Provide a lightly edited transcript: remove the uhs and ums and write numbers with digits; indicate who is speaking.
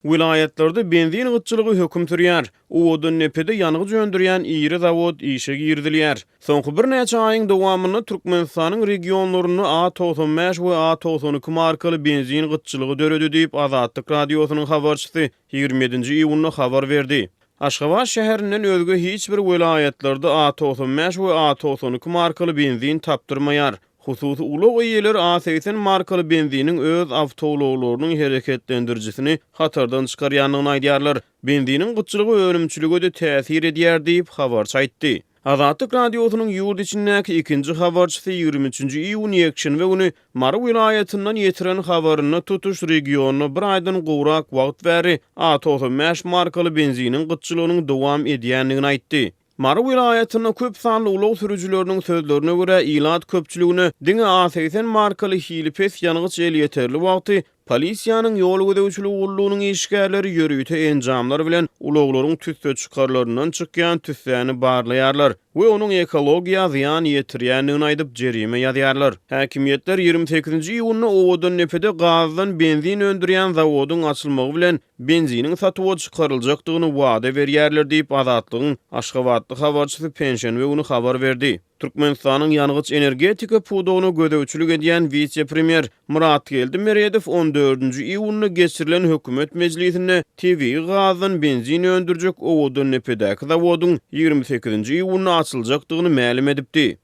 Speaker 1: Vilayetlerde benzin gıtçılıgy höküm sürýär. Owodun nepede ýanygy jöndürýän iri zawod işe girdilýär. Soňky bir näçe aýyň dowamyny Türkmenistanyň regionlaryny A95 we A92 markaly benzin gıtçylygy döredi diýip Azatlyk radiosynyň habarçysy 27-nji iýuny habar berdi. Aşgabat şäherinden özge hiç bir vilayetlerde A95 we A92 markaly benzin tapdyrmaýar. Hususy ulug ýerler A80 markaly benziniň öz awtologlarynyň hereketlendirjisini hatardan çykarýanyny aýdýarlar. Benziniň gıtçylygy ölümçülüge de täsir edýär diýip habarçy aýtdy. Azatlyk radiosynyň ýurt içindäki ikinji habarçysy 23-nji iýun ýekşenbe güni Mary vilayetinden ýetiren habaryny tutuş regionuny bir aýdan gowrak wagt bäri A95 markaly benziniň gıtçylygynyň dowam edýändigini aýtdy. Mary vilayetinde köp sanly ulug sürüjüleriniň sözlerine görä ilat köpçüligini diňe A80 markaly hilipes ýanygyç el ýeterli wagty polisiýanyň ýol gödäwçiligi ullugynyň işgärleri ýörüýte enjamlar bilen uluglaryň tüsse çykarlaryndan çykýan tüssäni barlaýarlar we onuň ekologiýa ziýan ýetirýändigini aýdyp jerime ýazýarlar. Häkimiýetler 28-nji iýuny Owodun nepede gazdan benzin öndürýän zawodyň açylmagy bilen benziniň satyp çykaryljakdygyny wada berýärler diýip Azatlygyň Aşgabatly habarçysy Penşenbe güni habar berdi. Türkmenistanyň ýanygyç energetika pudugyny gödäwçilik edýän vice-premier Murat Geldimeredow 14-nji iýuny geçirilen hökümet mejlisinde TV gazdan benzin öndürjek Owodun nepedäki zawodyň 28-nji iýuny açyljakdygyny ma'lum edipdi.